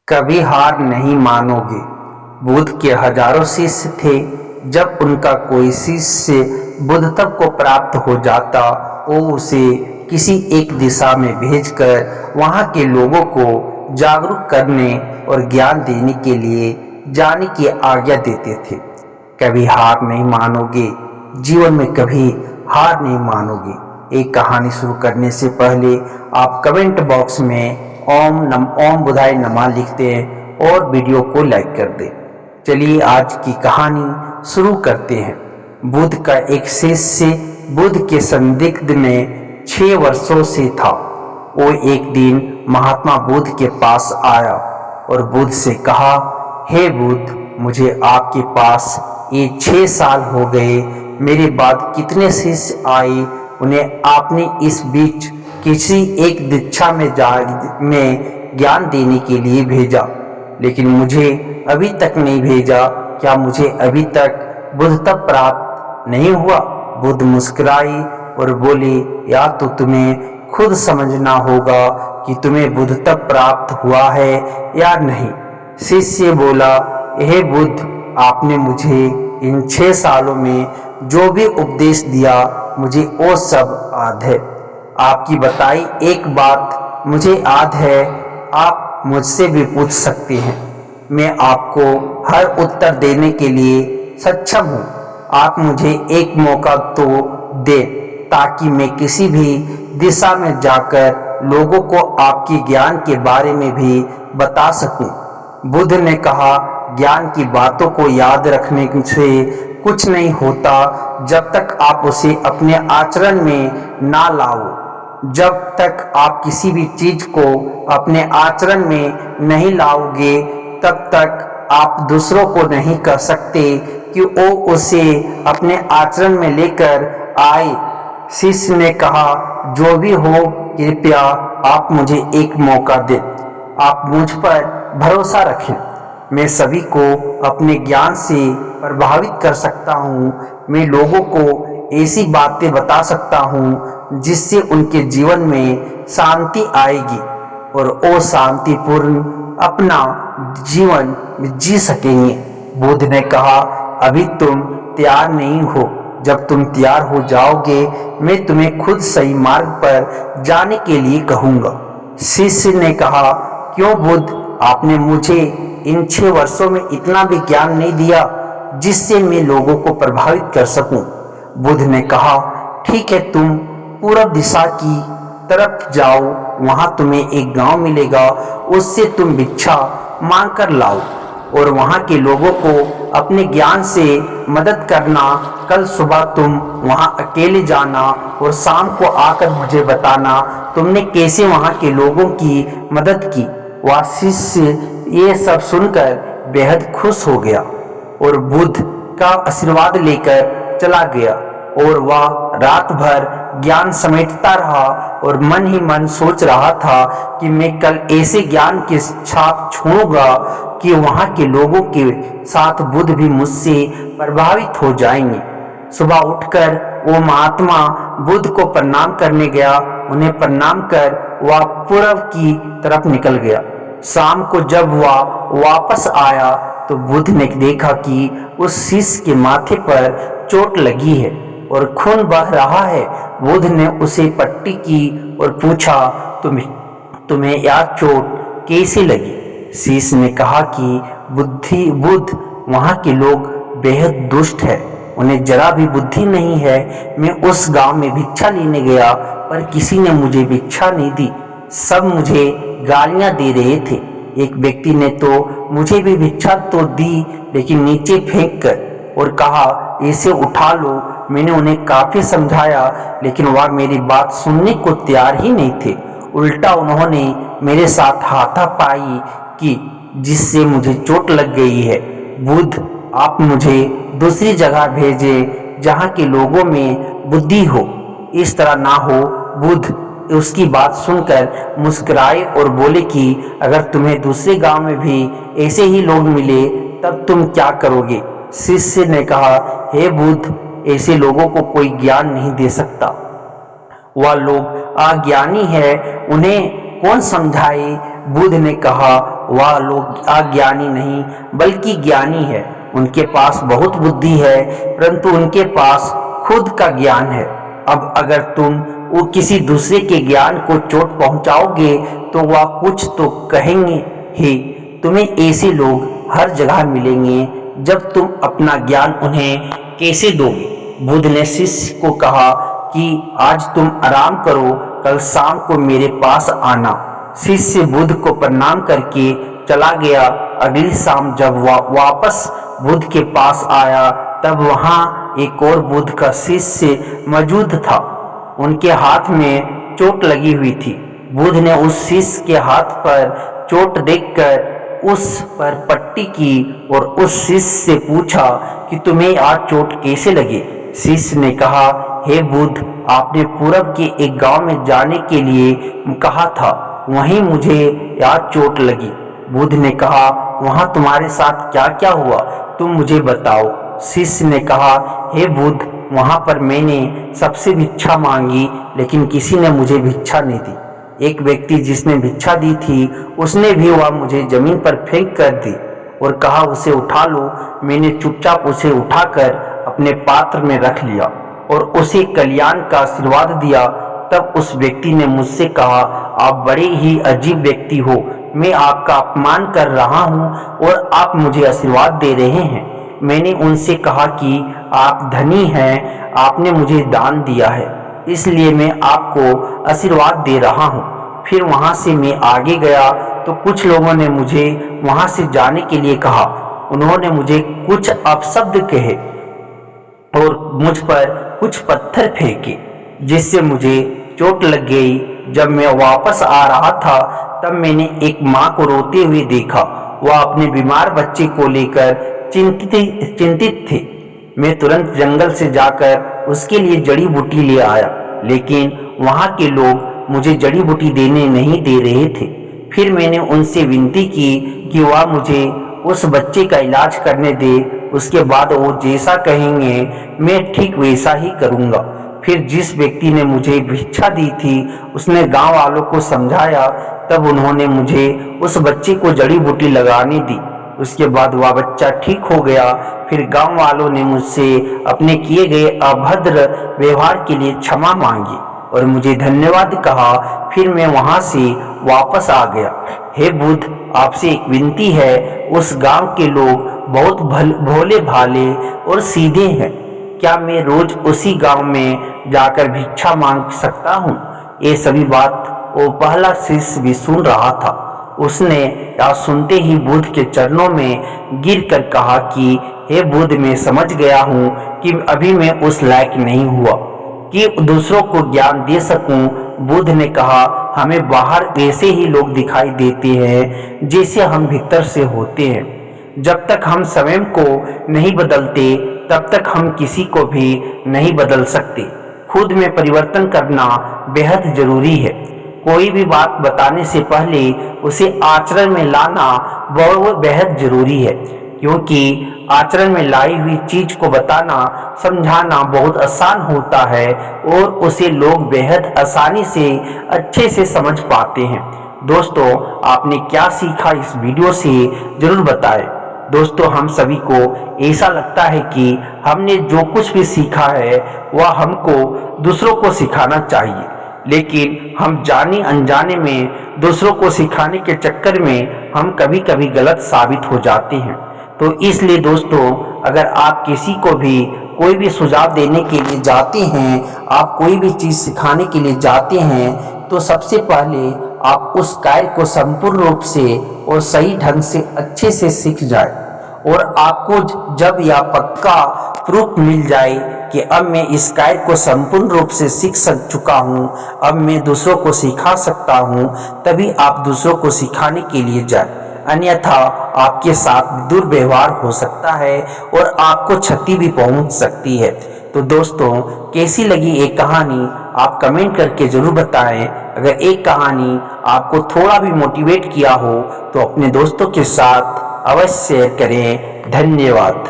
कभी हार नहीं मानोगे। बुद्ध के हजारों शिष्य थे। जब उनका कोई शिष्य बुद्धत्व को प्राप्त हो जाता, वो उसे किसी एक दिशा में भेजकर वहाँ के लोगों को जागरूक करने और ज्ञान देने के लिए जाने की आज्ञा देते थे। कभी हार नहीं मानोगे, जीवन में कभी हार नहीं मानोगे। एक कहानी शुरू करने से पहले आप कमेंट बॉक्स में ओम बुधाय नमः लिखते हैं और वीडियो को लाइक कर दें। चलिए आज की कहानी शुरू करते हैं। बुद्ध का एक शिष्य बुद्ध के संदिग्ध में 6 वर्षों से था। वो एक दिन महात्मा बुद्ध के पास आया और बुद्ध से कहा, हे बुद्ध, मुझे आपके पास ये 6 साल हो गए। मेरे बाद कितने शिष्य आए, उन्हें आपने इस बीच किसी एक दीक्षा में ज्ञान देने के लिए भेजा, लेकिन मुझे अभी तक नहीं भेजा। क्या मुझे अभी तक बुद्धत्व प्राप्त नहीं हुआ? बुद्ध मुस्कुराए और बोले, या तो तुम्हें खुद समझना होगा कि तुम्हें बुद्धत्व प्राप्त हुआ है या नहीं। शिष्य बोला, हे बुद्ध, आपने मुझे इन 6 सालों में जो भी उपदेश दिया, मुझे वो सब याद है। आपकी बताई एक बात मुझे याद है। आप मुझसे भी पूछ सकते हैं, मैं आपको हर उत्तर देने के लिए सक्षम हूँ। आप मुझे एक मौका तो दें ताकि मैं किसी भी दिशा में जाकर लोगों को आपके ज्ञान के बारे में भी बता सकूं। बुद्ध ने कहा, ज्ञान की बातों को याद रखने से कुछ नहीं होता जब तक आप उसे अपने आचरण में ना लाओ। जब तक आप किसी भी चीज को अपने आचरण में नहीं लाओगे, तब तक आप दूसरों को नहीं कह सकते कि वो उसे अपने आचरण में लेकर आए। शिष्य ने कहा, जो भी हो, कृपया आप मुझे एक मौका दें। आप मुझ पर भरोसा रखें। मैं सभी को अपने ज्ञान से प्रभावित कर सकता हूँ। मैं लोगों को ऐसी बातें बता सकता हूँ जिससे उनके जीवन में शांति आएगी और वो शांतिपूर्ण अपना जीवन जी सकेंगे। बुद्ध ने कहा, अभी तुम तैयार नहीं हो। जब तुम तैयार हो जाओगे, मैं तुम्हें खुद सही मार्ग पर जाने के लिए कहूँगा। शिष्य ने कहा, क्यों बुद्ध, आपने मुझे इन 6 वर्षों में इतना भी ज्ञान नहीं दिया जिससे मैं लोगों को प्रभावित कर सकूं। बुद्ध ने कहा, ठीक है, तुम पूर्व दिशा की तरफ जाओ। वहां तुम्हें एक गांव मिलेगा, उससे तुम भिक्षा मांग कर लाओ और वहां के लोगों को अपने ज्ञान से मदद करना। कल सुबह तुम वहां अकेले जाना और शाम को आकर मुझे बताना तुमने कैसे वहां के लोगों की मदद की। वह शिष्य ये सब सुनकर बेहद खुश हो गया और बुद्ध का आशीर्वाद लेकर चला गया और वह रात भर ज्ञान समेटता रहा और मन ही मन सोच रहा था कि मैं कल ऐसे ज्ञान के छाप छोड़ूंगा कि वहां के लोगों के साथ बुद्ध भी मुझसे प्रभावित हो जाएंगे। सुबह उठकर वो महात्मा बुद्ध को प्रणाम करने गया। उन्हें प्रणाम कर वह पूर्व की तरफ निकल गया। शाम को जब वह वापस आया तो बुद्ध ने देखा कि उस शिष्य के माथे पर चोट लगी है और खून बह रहा है। बुद्ध ने उसे पट्टी की और पूछा, तुम्हें यह चोट कैसे लगी? शिष्य ने कहा कि बुद्ध, वहाँ के लोग बेहद दुष्ट है, उन्हें जरा भी बुद्धि नहीं है। मैं उस गांव में भिक्षा लेने गया पर किसी ने मुझे भिक्षा नहीं दी। सब मुझे गालियां दे रहे थे। एक व्यक्ति ने तो मुझे भी भिक्षा तो दी, लेकिन नीचे फेंक कर और कहा, इसे उठा लो। मैंने उन्हें काफी समझाया, लेकिन वह मेरी बात सुनने को तैयार ही नहीं थे। उल्टा उन्होंने मेरे साथ हाथापाई की, जिससे मुझे चोट लग गई है। बुद्ध, आप मुझे दूसरी जगह भेजें जहाँ के लोगों में बुद्धि हो। इस तरह ना हो। बुद्ध उसकी बात सुनकर मुस्कुराए और बोले कि अगर तुम्हें दूसरे गांव में भी ऐसे ही लोग मिले तब तुम क्या करोगे? शिष्य ने कहा, हे बुद्ध, ऐसे लोगों को कोई ज्ञान नहीं दे सकता। वह लोग अज्ञानी है, उन्हें कौन समझाए? बुद्ध ने कहा, वह लोग अज्ञानी नहीं बल्कि ज्ञानी है। उनके पास बहुत बुद्धि है परंतु उनके पास खुद का ज्ञान है। अब अगर तुम वो किसी दूसरे के ज्ञान को चोट पहुंचाओगे तो वह कुछ तो कहेंगे ही। तुम्हें ऐसे लोग हर जगह मिलेंगे, जब तुम अपना ज्ञान उन्हें कैसे दोगे। बुद्ध ने शिष्य को कहा कि आज तुम आराम करो, कल शाम को मेरे पास आना। शिष्य बुद्ध को प्रणाम करके चला गया। अगली शाम जब वह वापस बुद्ध के पास आया तब वहां एक और बुद्ध का शिष्य मौजूद था। उनके हाथ में चोट लगी हुई थी। बुद्ध ने उस शिष्य के हाथ पर चोट देखकर उस पर पट्टी की और उस शिष्य से पूछा कि तुम्हें आज चोट कैसे लगी। शिष्य ने कहा, हे बुद्ध, आपने पूरब के एक गांव में जाने के लिए कहा था, वहीं मुझे आज चोट लगी। बुद्ध ने कहा, वहां तुम्हारे साथ क्या क्या हुआ, तुम मुझे बताओ। शिष्य ने कहा, हे बुद्ध, वहां पर मैंने सबसे भिक्षा मांगी लेकिन किसी ने मुझे भिक्षा नहीं दी। एक व्यक्ति जिसने भिक्षा दी थी उसने भी वह मुझे जमीन पर फेंक कर दी और कहा उसे उठा लो। मैंने चुपचाप उसे उठाकर अपने पात्र में रख लिया और उसे कल्याण का आशीर्वाद दिया। तब उस व्यक्ति ने मुझसे कहा, आप बड़े ही अजीब व्यक्ति हो, मैं आपका अपमान कर रहा हूँ और आप मुझे आशीर्वाद दे रहे हैं। मैंने उनसे कहा कि आप धनी हैं, आपने मुझे दान दिया है, इसलिए मैं आपको आशीर्वाद दे रहा हूँ। फिर वहाँ से मैं आगे गया तो कुछ लोगों ने मुझे वहाँ से जाने के लिए कहा। उन्होंने मुझे कुछ अपशब्द कहे और मुझ पर कुछ पत्थर फेंके जिससे मुझे चोट लग गई। जब मैं वापस आ रहा था तब मैंने एक माँ को रोते हुए देखा। वह अपने बीमार बच्चे को लेकर चिंतित थे। मैं तुरंत जंगल से जाकर उसके लिए जड़ी बूटी ले आया, लेकिन वहाँ के लोग मुझे जड़ी बूटी देने नहीं दे रहे थे। फिर मैंने उनसे विनती की कि वह मुझे उस बच्चे का इलाज करने दे, उसके बाद वो जैसा कहेंगे मैं ठीक वैसा ही करूँगा। फिर जिस व्यक्ति ने मुझे भिक्षा दी थी उसने गांव वालों को समझाया, तब उन्होंने मुझे उस बच्चे को जड़ी बूटी लगाने दी। उसके बाद वह बच्चा ठीक हो गया। फिर गांव वालों ने मुझसे अपने किए गए अभद्र व्यवहार के लिए क्षमा मांगी और मुझे धन्यवाद कहा। फिर मैं वहां से वापस आ गया। हे बुद्ध, आपसे एक विनती है, उस गांव के लोग बहुत भोले भाले और सीधे हैं। क्या मैं रोज उसी गांव में जाकर भिक्षा मांग सकता हूँ? ये सभी बात वो पहला शिष्य भी सुन रहा था। उसने यह सुनते ही बुद्ध के चरणों में गिरकर कहा कि हे बुद्ध, मैं समझ गया हूँ कि अभी मैं उस लायक नहीं हुआ कि दूसरों को ज्ञान दे सकूं। बुद्ध ने कहा, हमें बाहर वैसे ही लोग दिखाई देते हैं जैसे हम भीतर से होते हैं। जब तक हम स्वयं को नहीं बदलते तब तक हम किसी को भी नहीं बदल सकते। खुद में परिवर्तन करना बेहद जरूरी है। कोई भी बात बताने से पहले उसे आचरण में लाना बहुत बेहद जरूरी है, क्योंकि आचरण में लाई हुई चीज को बताना समझाना बहुत आसान होता है और उसे लोग बेहद आसानी से अच्छे से समझ पाते हैं। दोस्तों, आपने क्या सीखा इस वीडियो से जरूर बताएं। दोस्तों, हम सभी को ऐसा लगता है कि हमने जो कुछ भी सीखा है वह हमको दूसरों को सिखाना चाहिए, लेकिन हम जाने अनजाने में दूसरों को सिखाने के चक्कर में हम कभी कभी गलत साबित हो जाते हैं। तो इसलिए दोस्तों, अगर आप किसी को भी कोई भी सुझाव देने के लिए जाते हैं, आप कोई भी चीज़ सिखाने के लिए जाते हैं, तो सबसे पहले आप उस कार्य को संपूर्ण रूप से और सही ढंग से अच्छे से सीख जाए और आपको जब यह पक्का प्रूफ मिल जाए कि अब मैं इस कार्य को संपूर्ण रूप से सीख चुका हूँ, अब मैं दूसरों को सिखा सकता हूँ, तभी आप दूसरों को सिखाने के लिए जाएं। अन्यथा आपके साथ दुर्व्यवहार हो सकता है और आपको क्षति भी पहुंच सकती है। तो दोस्तों, कैसी लगी ये कहानी आप कमेंट करके जरूर बताएं। अगर एक कहानी आपको थोड़ा भी मोटिवेट किया हो तो अपने दोस्तों के साथ अवश्य शेयर करें। धन्यवाद।